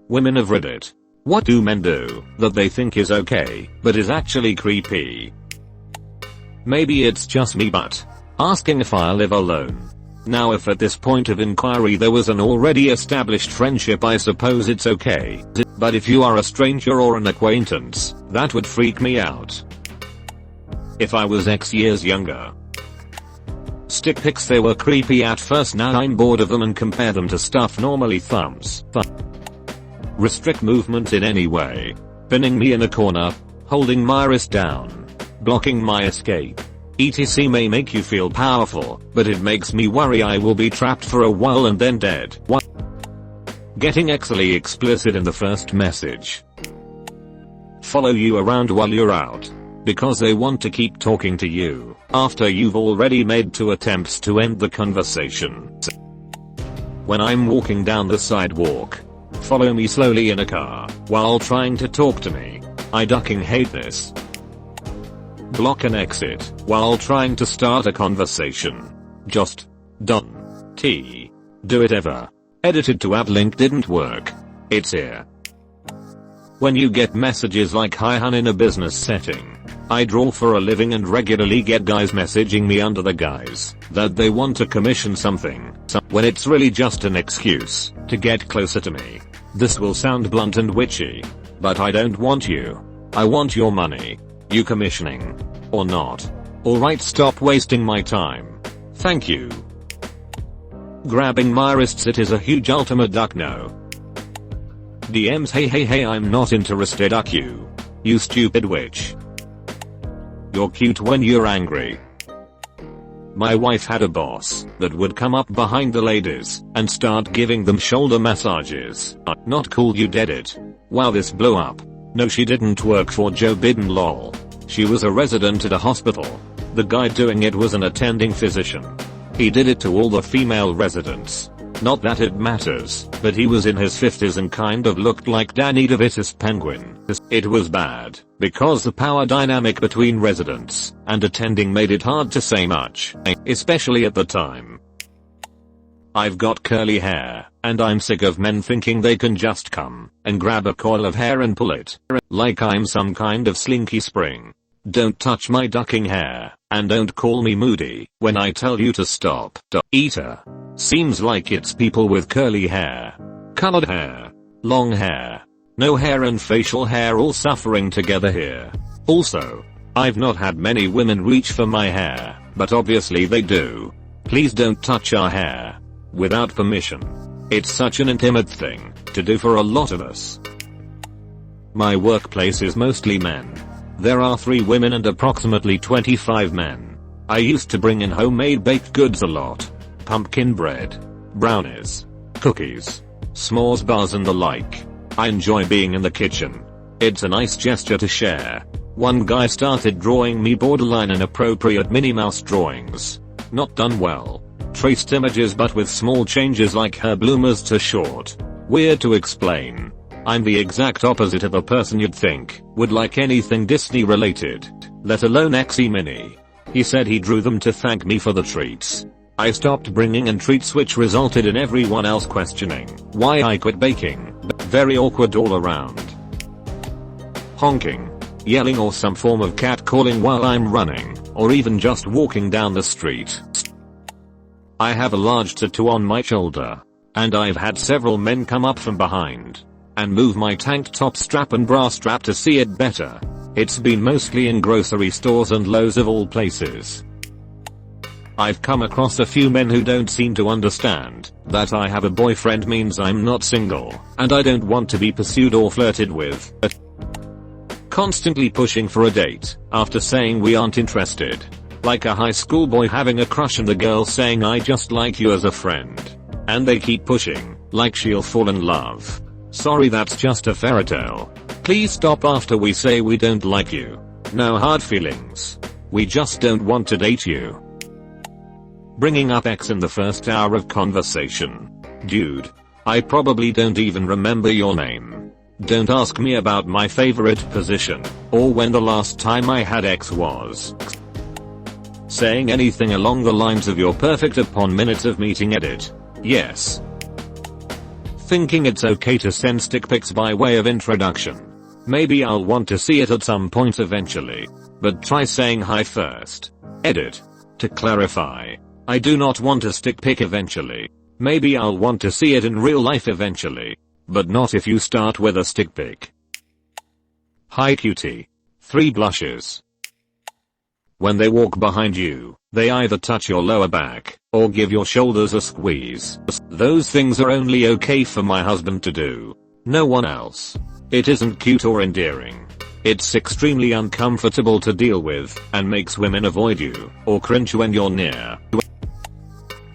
Women of Reddit. What do men do that they think is okay, but is actually creepy? Maybe it's just me, but asking if I live alone. Now if at this point of inquiry there was an already established friendship, I suppose it's okay. But if you are a stranger or an acquaintance, that would freak me out. If I was X years younger. Stick pics, they were creepy at first, now I'm bored of them and compare them to stuff normally. Thumbs. Restrict movement in any way. Pinning me in a corner. Holding my wrist down. Blocking my escape. etc. may make you feel powerful, but it makes me worry I will be trapped for a while and then dead. Getting exily explicit in the first message. Follow you around while you're out. Because they want to keep talking to you, after you've already made 2 attempts to end the conversation. When I'm walking down the sidewalk. Follow me slowly in a car, while trying to talk to me. I ducking hate this. Block and exit, while trying to start a conversation. Just. Done. T. Do it ever. Edited to app link didn't work. It's here. When you get messages like hi hun in a business setting. I draw for a living and regularly get guys messaging me under the guise that they want to commission something, when it's really just an excuse to get closer to me. This will sound blunt and witchy, but I don't want you. I want your money. You commissioning. Or not. Alright, stop wasting my time. Thank you. Grabbing my wrists, it is a huge ultimate duck no. DMs, hey I'm not interested, duck you. You stupid witch. You're cute when you're angry. My wife had a boss that would come up behind the ladies and start giving them shoulder massages. Not cool, you did it. Wow, this blew up. No, she didn't work for Joe Biden lol. She was a resident at a hospital. The guy doing it was an attending physician. He did it to all the female residents. Not that it matters, but he was in his 50s and kind of looked like Danny DeVito's penguin. It was bad, because the power dynamic between residents and attending made it hard to say much, especially at the time. I've got curly hair, and I'm sick of men thinking they can just come and grab a coil of hair and pull it, like I'm some kind of slinky spring. Don't touch my ducking hair, and don't call me moody when I tell you to stop. Eater. Seems like it's people with curly hair, colored hair, long hair, no hair and facial hair all suffering together here. Also, I've not had many women reach for my hair, but obviously they do. Please don't touch our hair without permission. It's such an intimate thing to do for a lot of us. My workplace is mostly men. There are 3 women and approximately 25 men. I used to bring in homemade baked goods a lot. Pumpkin bread, brownies, cookies, s'mores bars and the like. I enjoy being in the kitchen. It's a nice gesture to share. One guy started drawing me borderline inappropriate Minnie Mouse drawings. Not done well. Traced images but with small changes like her bloomers to short. Weird to explain. I'm the exact opposite of a person you'd think would like anything Disney related, let alone XE Mini. He said he drew them to thank me for the treats. I stopped bringing in treats, which resulted in everyone else questioning why I quit baking. Very awkward all around. Honking, yelling or some form of catcalling while I'm running, or even just walking down the street. I have a large tattoo on my shoulder, and I've had several men come up from behind and move my tank top strap and bra strap to see it better. It's been mostly in grocery stores and Lowe's of all places. I've come across a few men who don't seem to understand that I have a boyfriend means I'm not single, and I don't want to be pursued or flirted with. Constantly pushing for a date after saying we aren't interested. Like a high school boy having a crush and the girl saying I just like you as a friend. And they keep pushing, like she'll fall in love. Sorry, that's just a fairy tale. Please stop after we say we don't like you. No hard feelings. We just don't want to date you. Bringing up X in the first hour of conversation. Dude. I probably don't even remember your name. Don't ask me about my favorite position, or when the last time I had X was. Saying anything along the lines of you're perfect upon minutes of meeting edit. Yes. thinking it's okay to send stick pics by way of introduction. Maybe I'll want to see it at some point eventually. But try saying hi first. Edit. To clarify, I do not want a stick pic eventually. Maybe I'll want to see it in real life eventually. But not if you start with a stick pic. Hi cutie. 3 blushes. When they walk behind you, they either touch your lower back, or give your shoulders a squeeze. Those things are only okay for my husband to do. No one else. It isn't cute or endearing. It's extremely uncomfortable to deal with, and makes women avoid you, or cringe when you're near.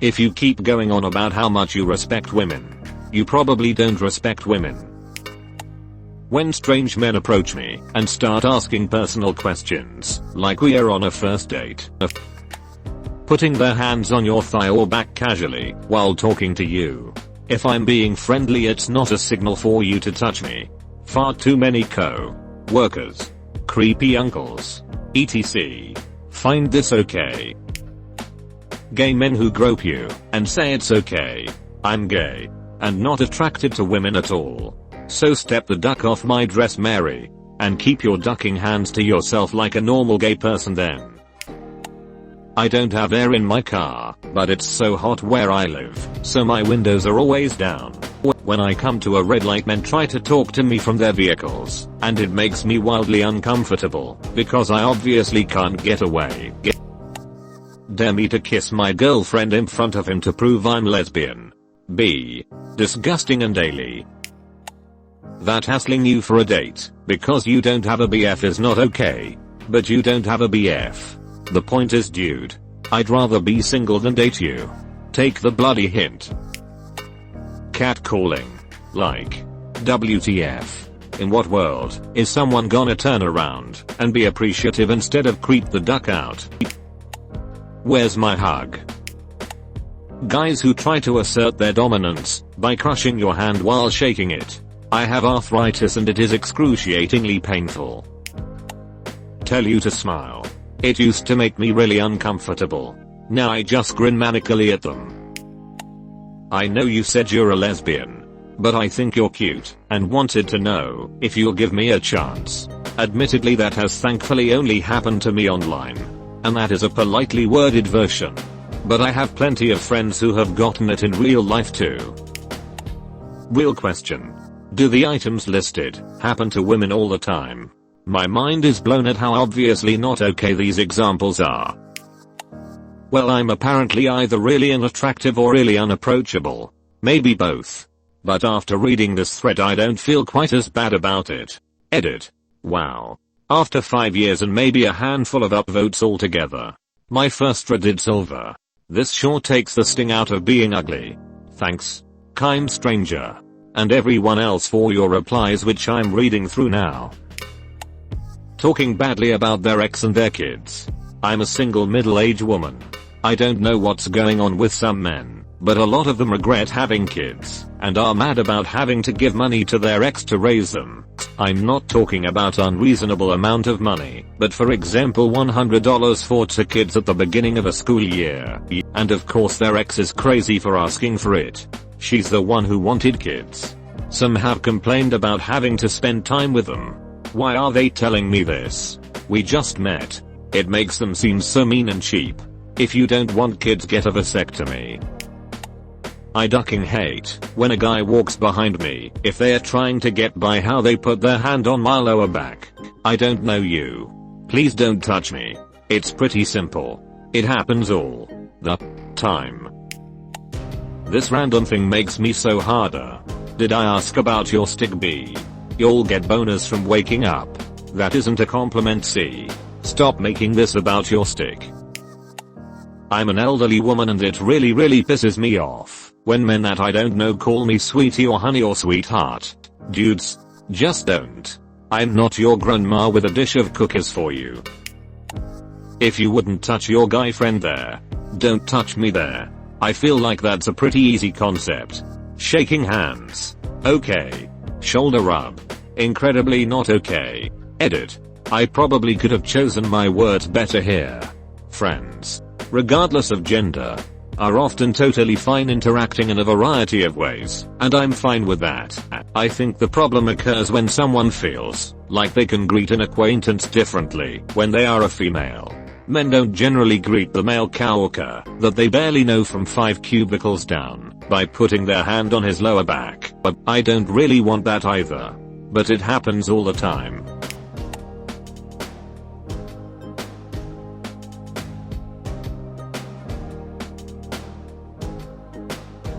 If you keep going on about how much you respect women, you probably don't respect women. When strange men approach me and start asking personal questions, like we are on a first date, putting their hands on your thigh or back casually while talking to you. If I'm being friendly, it's not a signal for you to touch me. Far too many co-workers, creepy uncles, etc. find this okay. Gay men who grope you and say it's okay. I'm gay and not attracted to women at all. So step the duck off my dress, Mary, and keep your ducking hands to yourself like a normal gay person then. I don't have air in my car, but it's so hot where I live, so my windows are always down. When I come to a red light, men try to talk to me from their vehicles, and it makes me wildly uncomfortable, because I obviously can't get away. Dare me to kiss my girlfriend in front of him to prove I'm lesbian. B. Disgusting and daily. That hassling you for a date, because you don't have a BF is not okay. But you don't have a BF. The point is, dude, I'd rather be single than date you. Take the bloody hint. Catcalling. Like. WTF. In what world is someone gonna turn around and be appreciative instead of creep the duck out? Where's my hug? Guys who try to assert their dominance by crushing your hand while shaking it. I have arthritis and it is excruciatingly painful. Tell you to smile. It used to make me really uncomfortable. Now I just grin manically at them. I know you said you're a lesbian, but I think you're cute and wanted to know if you'll give me a chance. Admittedly, that has thankfully only happened to me online, and that is a politely worded version. But I have plenty of friends who have gotten it in real life too. Real question. Do the items listed happen to women all the time? My mind is blown at how obviously not okay these examples are. Well, I'm apparently either really unattractive or really unapproachable. Maybe both. But after reading this thread, I don't feel quite as bad about it. Edit. Wow. After 5 years and maybe a handful of upvotes altogether, my first Reddit silver. This sure takes the sting out of being ugly. Thanks, kind stranger. And everyone else for your replies, which I'm reading through now. Talking badly about their ex and their kids. I'm a single middle-aged woman. I don't know what's going on with some men, but a lot of them regret having kids, and are mad about having to give money to their ex to raise them. I'm not talking about unreasonable amount of money, but for example $100 for 2 kids at the beginning of a school year. And of course their ex is crazy for asking for it. She's the one who wanted kids. Some have complained about having to spend time with them. Why are they telling me this? We just met. It makes them seem so mean and cheap. If you don't want kids, get a vasectomy. I ducking hate when a guy walks behind me if they are trying to get by how they put their hand on my lower back. I don't know you. Please don't touch me. It's pretty simple. It happens all the time. This random thing makes me so harder. Did I ask about your stick? B. You'll get bonus from waking up. That isn't a compliment. C. Stop making this about your stick. I'm an elderly woman and it really pisses me off when men that I don't know call me sweetie or honey or sweetheart. Dudes, just don't. I'm not your grandma with a dish of cookies for you. If you wouldn't touch your guy friend there, don't touch me there. I feel like that's a pretty easy concept. Shaking hands. Okay. Shoulder rub. Incredibly not okay. Edit. I probably could have chosen my words better here. Friends. Regardless of gender. are often totally fine interacting in a variety of ways, and I'm fine with that. I think the problem occurs when someone feels like they can greet an acquaintance differently when they are a female. Men don't generally greet the male coworker that they barely know from 5 cubicles down by putting their hand on his lower back. But I don't really want that either. But it happens all the time.